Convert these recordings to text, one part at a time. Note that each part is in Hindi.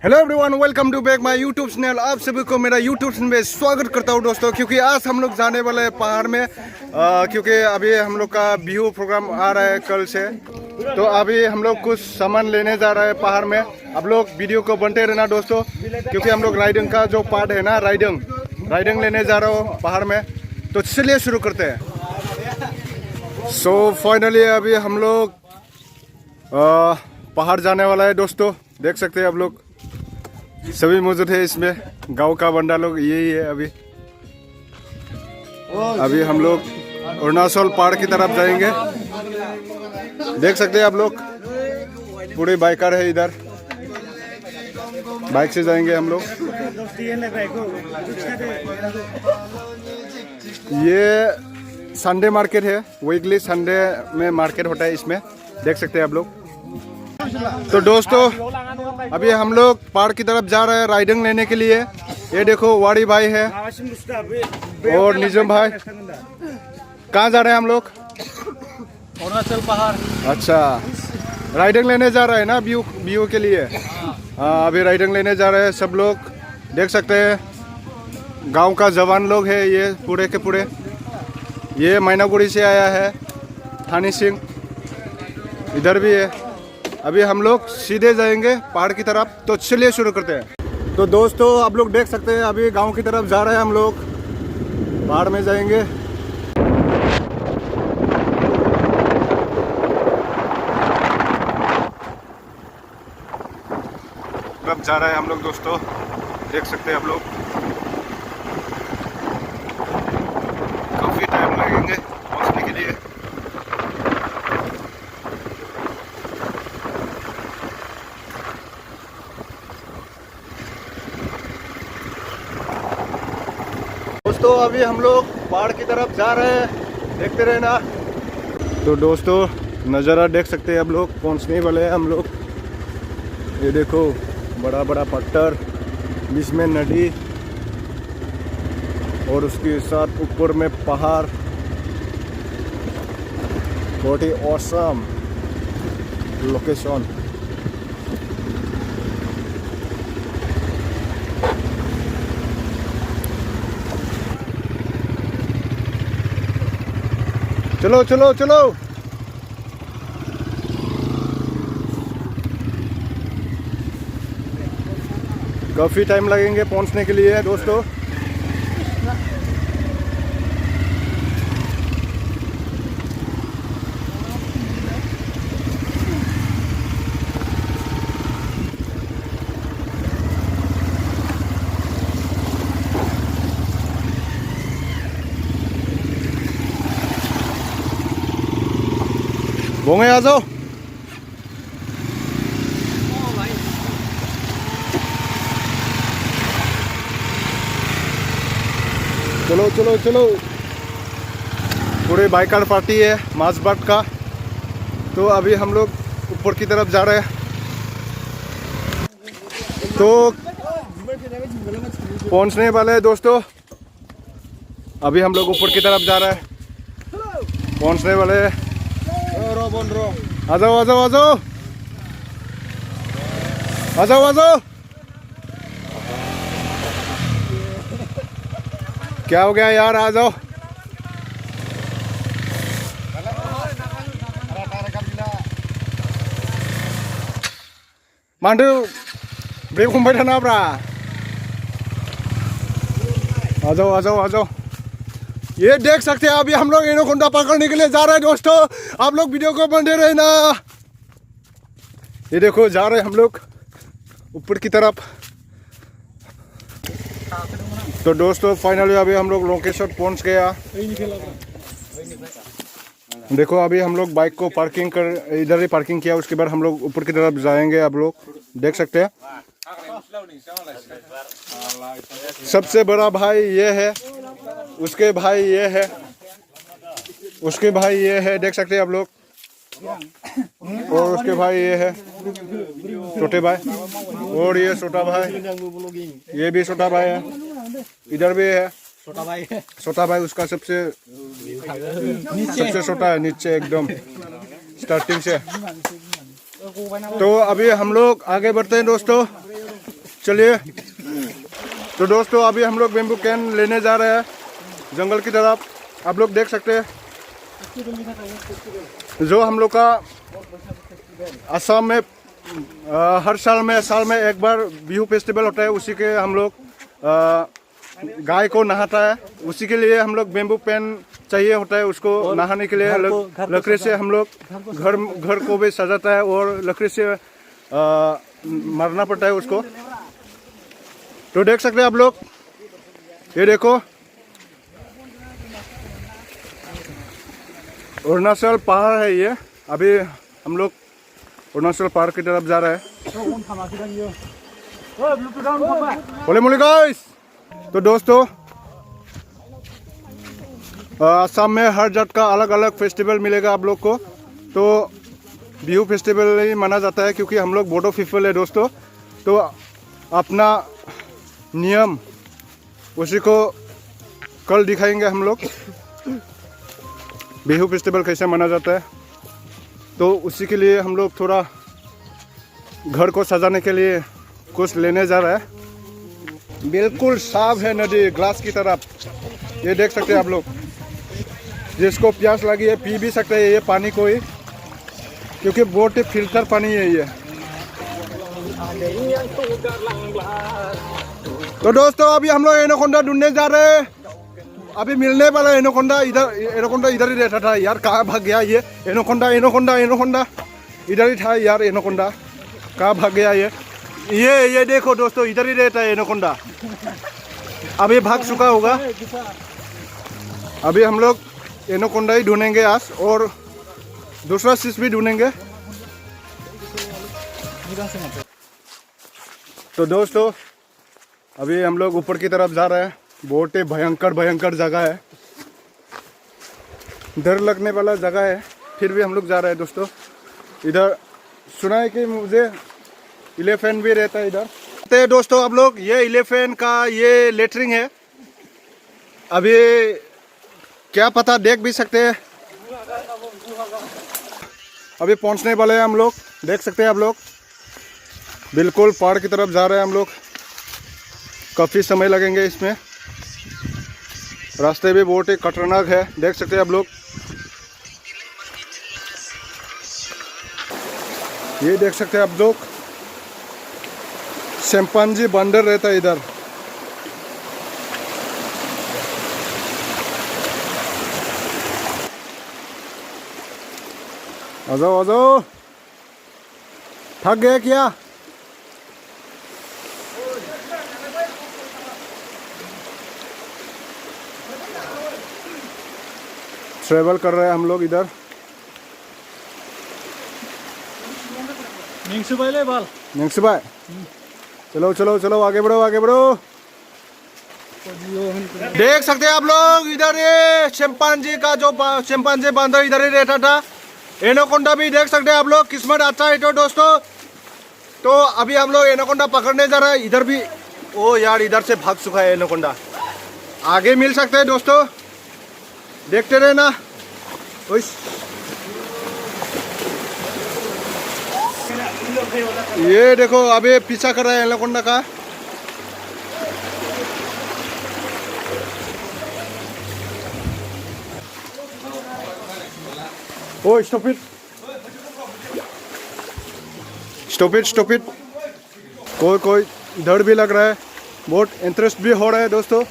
Hello everyone, welcome to back my YouTube channel. आप सभी को मेरा यूट्यूब चैनल में स्वागत करता हूँ दोस्तों। क्योंकि आज हम लोग जाने वाले हैं पहाड़ में, क्योंकि अभी हम लोग का बिहू प्रोग्राम आ रहा है कल से। तो अभी हम लोग कुछ सामान लेने जा रहे हैं पहाड़ में। आप लोग वीडियो को बनते रहना दोस्तों, क्योंकि हम लोग राइडिंग का जो पार्ट है ना, राइडिंग लेने जा रहे हो पहाड़ में। तो चलिए शुरू करते हैं। सो फाइनली अभी हम लोग पहाड़ जाने वाला है दोस्तों। देख सकते हैं आप लोग, सभी मौजूद है इसमें। गांव का बंदा लोग यही है। अभी हम लोग अरुणाचल पहाड़ की तरफ जाएंगे। देख सकते हैं आप लोग, पूरे बाइकर है इधर। बाइक से जाएंगे हम लोग। ये संडे मार्केट है, वीकली संडे में मार्केट होता है इसमें। देख सकते हैं आप लोग। तो दोस्तों अभी हम लोग पहाड़ की तरफ जा रहे हैं राइडिंग लेने के लिए। ये देखो, वाड़ी भाई है और निजम भाई। कहाँ जा रहे हैं हम लोग? अरुणाचल पहाड़। अच्छा, राइडिंग लेने जा रहे हैं ना व्यू के लिए। हाँ, अभी राइडिंग लेने जा रहे हैं सब लोग। देख सकते हैं गांव का जवान लोग है ये पूरे के पूरे। ये मैनागुड़ी से आया है थानी सिंह, इधर भी है। अभी हम लोग सीधे जाएंगे पहाड़ की तरफ। तो चलिए शुरू करते हैं। तो दोस्तों आप लोग देख सकते हैं, अभी गांव की तरफ जा रहे हैं हम लोग। पहाड़ में जाएंगे। तरफ जा रहे हैं हम लोग दोस्तों। देख सकते हैं आप लोग, काफी टाइम लगेंगे पहुंचने के लिए। दोस्तों अभी हम लोग पहाड़ की तरफ जा रहे हैं, देखते रहना। तो दोस्तों नज़ारा देख सकते हैं आप लोग, पहुंचने वाले हैं हम लोग। ये देखो, बड़ा बड़ा पत्थर, बीच में नदी और उसके साथ ऊपर में पहाड़। बहुत ही ऑसम लोकेशन। चलो चलो चलो। काफी टाइम लगेंगे पहुंचने के लिए दोस्तों। बोंगे आ जाओ। चलो चलो चलो। पूरे बाइकर पार्टी है माजबाट का। तो अभी हम लोग ऊपर की तरफ जा रहे हैं। तो पहुंचने वाले हैं दोस्तों। अभी हम लोग ऊपर की तरफ जा रहे हैं, पहुंचने वाले हैं। आ जाओ आ जाओ आ जाओ आ जाओ आ जाओ। क्या हो गया यार, आ जाओ। मांडू ब्रेक घूम बैठा ना ब्रा। आ जाओ आ जाओ आ जाओ। ये देख सकते हैं अभी हम लोग एनाकोंडा पकड़ने के लिए जा रहे हैं दोस्तों। आप लोग वीडियो को बने रहना। ये देखो, जा रहे हैं हम लोग ऊपर की तरफ। तो दोस्तों फाइनली अभी हम लोग लोकेशन पहुंच गया। देखो, अभी हम लोग बाइक को पार्किंग कर इधर ही पार्किंग किया। उसके बाद हम लोग ऊपर की तरफ जाएंगे। आप लोग देख सकते हैं, सबसे बड़ा भाई ये है, उसके भाई ये है, उसके भाई ये है। देख सकते हैं आप लोग। और उसके भाई ये है छोटे भाई, और ये छोटा भाई, ये भी छोटा भाई है। इधर भी है छोटा भाई, उसका सबसे छोटा है, नीचे एकदम स्टार्टिंग से। तो अभी हम लोग आगे बढ़ते हैं दोस्तों। चलिए। तो दोस्तों अभी हम लोग बेम्बू कैन लेने जा रहे हैं जंगल की तरफ। आप लोग देख सकते हैं जो हम लोग का असम में हर साल में एक बार बिहू फेस्टिवल होता है, उसी के हम लोग गाय को नहाता है, उसी के लिए हम लोग बेम्बू पेन चाहिए होता है उसको नहाने के लिए। लकड़ी से हम लोग घर को भी सजाता है और लकड़ी से मारना पड़ता है उसको। तो देख सकते हैं आप लोग, ये देखो अरुणाचल पहाड़ है ये। अभी हम लोग अरुणाचल पहाड़ की तरफ जा रहे हैं। बोले मोले गाइस। तो दोस्तों असम में हर जात का अलग अलग फेस्टिवल मिलेगा आप लोग को। तो बिहू फेस्टिवल ही माना जाता है क्योंकि हम लोग बोडो पीपल है दोस्तों। तो अपना नियम उसी को कल दिखाएंगे हम लोग, बिहू फेस्टिवल कैसे मना जाता है। तो उसी के लिए हम लोग थोड़ा घर को सजाने के लिए कुछ लेने जा रहा है। बिल्कुल साफ है नदी, ग्लास की तरफ। ये देख सकते हैं आप लोग, जिसको प्यास लगी है पी भी सकते हैं ये पानी को ही, क्योंकि बहुत ही फिल्टर पानी है ये। तो दोस्तों अभी हम लोग एनाकोंडा ढूंढने जा रहे हैं। अभी मिलने वाला एनाकोंडा इधर ही रहता था यार, कहाँ भाग गया ये एनाकोंडा इधर ही था यार। एनाकोंडा कहाँ भाग गया ये देखो दोस्तों, इधर ही रहता है एनाकोंडा। अभी भाग चुका होगा। अभी हम लोग एनाकोंडा ही ढूंढेंगे आज, और दूसरा चीज भी ढूंढेंगे। तो दोस्तों अभी हम लोग ऊपर की तरफ जा रहे हैं। बहुत ही भयंकर जगह है, डर लगने वाला जगह है, फिर भी हम लोग जा रहे हैं दोस्तों। इधर सुना है कि मुझे एलिफेंट भी रहता है इधर। तो दोस्तों आप लोग, ये एलिफेंट का ये लेटरिंग है। अभी क्या पता देख भी सकते हैं। अभी पहुंचने वाले हैं हम लोग, देख सकते हैं आप लोग। बिल्कुल पहाड़ की तरफ जा रहे हैं हम लोग। काफ़ी समय लगेंगे इसमें, रास्ते भी बहुत ही खतरनाक है, देख सकते हैं आप लोग। ये देख सकते हैं आप लोग, चिंपांजी बंदर रहता है इधर। आ जाओ थक गए क्या? ट्रेवल कर रहे हैं हम लोग इधर। निंगसुबाई चलो आगे बढ़ो। देख सकते हैं आप लोग, इधर ये चिंपांजी का जो चिंपांजी बांदर इधर ही रहता था। एनाकोंडा भी देख सकते हैं आप लोग, किस्मत अच्छा है तो दोस्तों। तो अभी हम लोग एनाकोंडा पकड़ने जा रहे हैं। इधर भी ओ यार, इधर से भाग चुका है एनाकोंडा। आगे मिल सकते हैं दोस्तों, देखते रहे ना। ये देखो अभी पीछा कर रहा है एनाकोंडा का। ओ स्टॉप इट। कोई डर भी लग रहा है, बहुत इंटरेस्ट भी हो रहा है दोस्तों।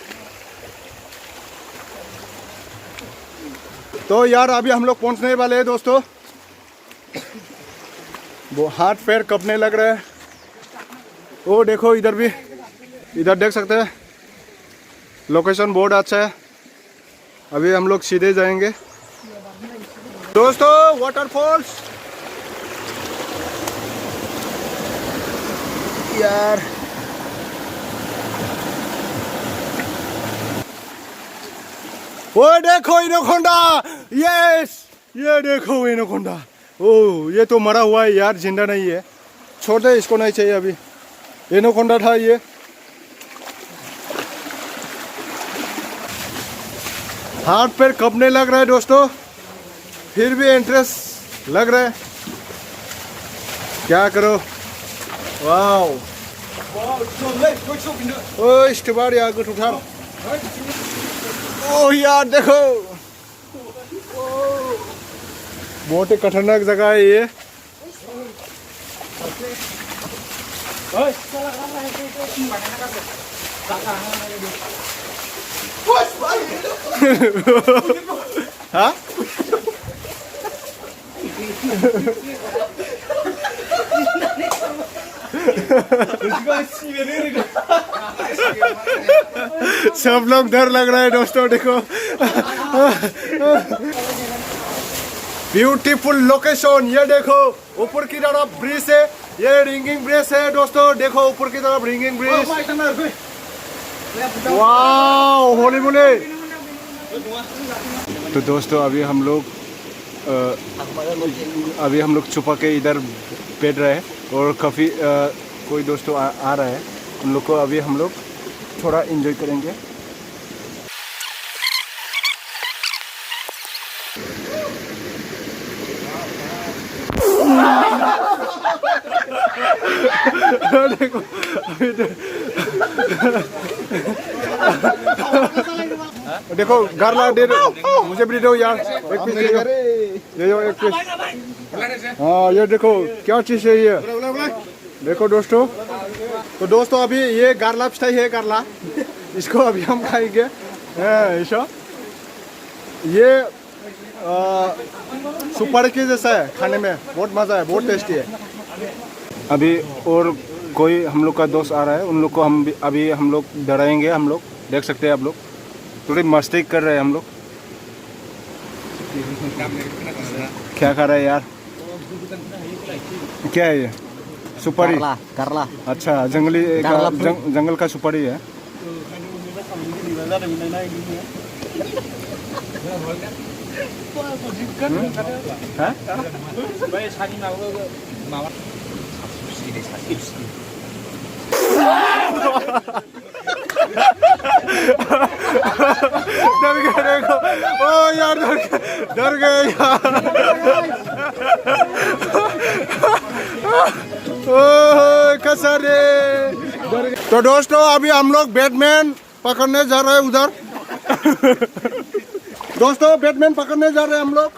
तो यार अभी हम लोग पहुंचने वाले हैं दोस्तों। वो हाथ पैर कपने लग रहे हैं। ओ देखो इधर भी, इधर देख सकते हैं, लोकेशन बहुत अच्छा है। अभी हम लोग सीधे जाएंगे दोस्तों। वाटरफॉल्स यार, वो देखो एनाकोंडा। यस, ये देखो एनाकोंडा। ओ ये तो मरा हुआ है यार, जिंदा नहीं है। छोड़ दे इसको, नहीं चाहिए अभी। एनाकोंडा था ये। हाथ पैर कपने लग रहा है दोस्तों, फिर भी इंटरेस्ट लग रहा है। क्या करो, वाओ। ओए इस्तेबार यार कुछ उठा ओह यार देखो बहुत ही खतरनाक जगह है ये हाँ सब लोग डर लग रहा है दोस्तों देखो ब्यूटीफुल लोकेशन ये देखो ऊपर की तरफ ब्रिज है ये रिंगिंग ब्रिज है दोस्तों देखो ऊपर की तरफ रिंगिंग ब्रिज वाओ होली मोली तो दोस्तों अभी हम लोग छुपा के इधर बैठ रहे हैं और काफ़ी कोई दोस्तों आ रहा है उन लोग को अभी हम लोग थोड़ा एंजॉय करेंगे देखो देखो गारला दे दो मुझे भी दे दो यार एक पीस दे दो एक पीस हाँ ये देखो क्या चीज़ है ये देखो दोस्तों तो दोस्तों अभी ये गारला पिस्ता है गारला इसको अभी हम खाएंगे ऐसा ये सुपारी के जैसा है खाने में बहुत मज़ा है बहुत टेस्टी है अभी और कोई हम लोग का दोस्त आ रहा है उन लोग को अभी हम लोग डराएंगे हम लोग देख सकते हैं आप लोग थोड़ी मस्ती कर रहे हैं हम लोग क्या खा रहे हैं यार क्या है ये सुपारी करला अच्छा जंगली जंगल का सुपारी है डर गए देखो ओ यार डर गए यार ओ कसरे डर गए तो दोस्तों अभी हम लोग बैटमैन पकड़ने जा रहे हैं उधर दोस्तों बैटमैन पकड़ने जा रहे हैं हम लोग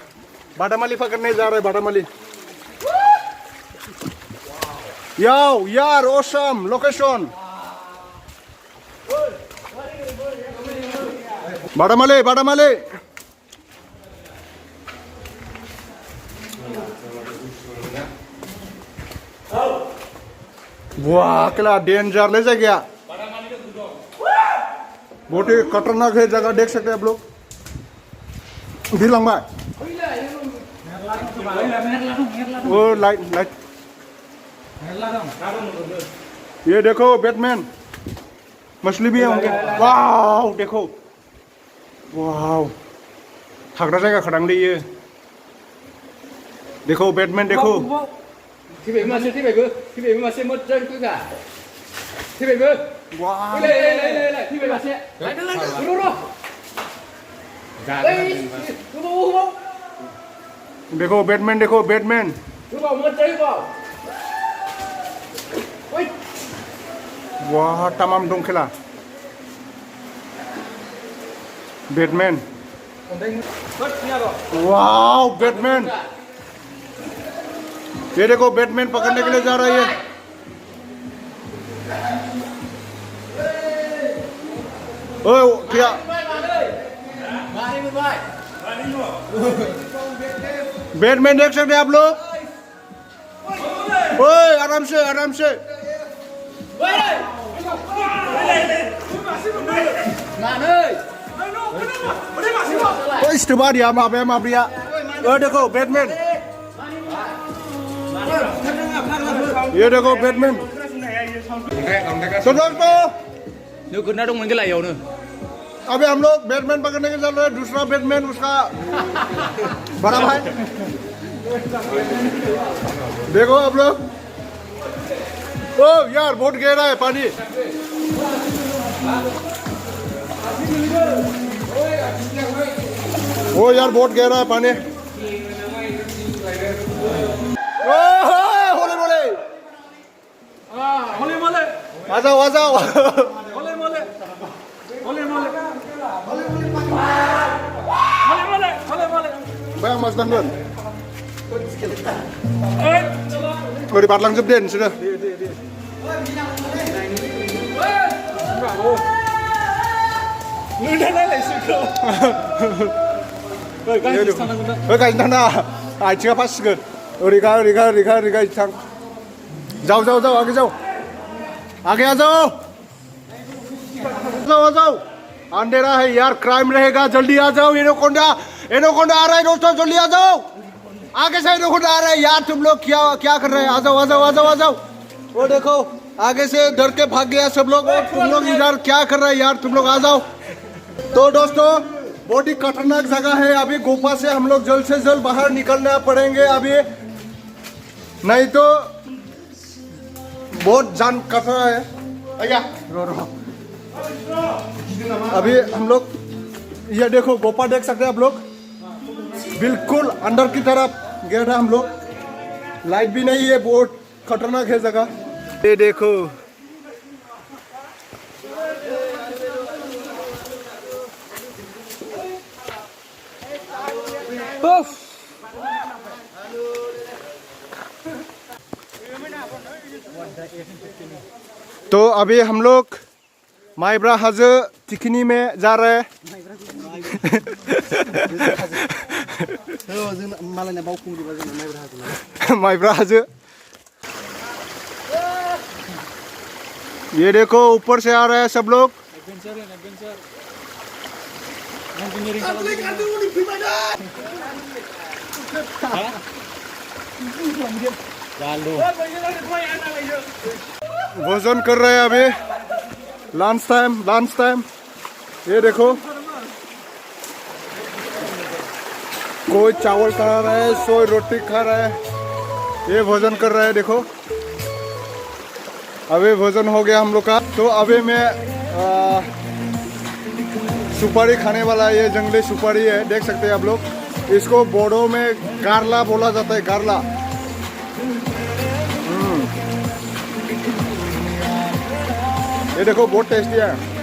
बादामाली पकड़ने जा रहे हैं बादामाली यार ऑसम लोकेशन बादामाली वाह क्या डेंजर ले गया बहुत ही खतरनाक है जगह देख सकते हैं आप लोग वो लाइट ये देखो बैटमैन मछली भी है होंगे वाह देखो वाह थागड़ा जाएगा खड़ांगली ये देखो बैटमैन देखो वाह देखो बैटमैन वाह तमाम दं खेला बैटमैन वाह बैटमैन ये देखो बैटमैन पकड़ने के लिए जा रहा है ओए क्या बैटमैन देख सकते हैं आप लोग ओए आराम से इस्तेबार या माफिया देखो बैटमैन ये देखो बैटमैन तो दोस्तों Nếu cứ nó đông cái lầy nữa. अभी हम लोग बैटमैन पकड़ने के चल रहे हैं दूसरा बैटमैन उसका बड़ा भाई देखो आप लोग ओ यार बहुत गहरा है पानी ओ यार बहुत गहरा है पानी होले बोले Holy moly. आ जाओ आ जाओ मोले मोले मोले मोले मोले मोले मोले Bang Mas Dandan Udah diparlang Den sudah Udah lele sudah. Guys, sana guna. Guys, nana Ai chưa pass good Riga Chang जाओ जाओ जाओ आगे जाओ आगे आ जाओ आ जाओ अंधेरा है यार क्राइम रहेगा जल्दी आ जाओ एनोकोंडा आ रहा है दोस्तों जल्दी आ जाओ आगे से एनोकोंडा आ रहा है यार तुम लोग क्या कर रहे हैं आ जाओ वो देखो आगे से डर के भाग गया सब लोग और तुम लोग इधर क्या कर रहे हैं यार तुम लोग आ जाओ तो दोस्तों बहुत ही खतरनाक जगह है अभी गुफा से हम लोग जल्द से जल्द बाहर निकलना पड़ेंगे अभी नहीं तो बहुत जान खतरा है भैया रो अभी हम लोग ये देखो गोपा देख सकते हैं आप लोग बिल्कुल अंदर की तरफ गया था हम लोग लाइट भी नहीं है बहुत खतरनाक है जगह ये देखो तो अभी हम लोग माइब्रा हाजो तिखिनी में जा रहे हैं माइब्रा हाजो ये देखो ऊपर से आ रहे हैं सब लोग भोजन कर रहे हैं अभी लंच टाइम ये देखो कोई चावल खा रहा है कोई रोटी खा रहा है ये भोजन कर रहा है देखो अभी भोजन हो गया हम लोग का तो अभी मैं सुपारी खाने वाला ये जंगली सुपारी है देख सकते हैं आप लोग इसको बोडो में गारला बोला जाता है गारला ये देखो बहुत टेस्टी है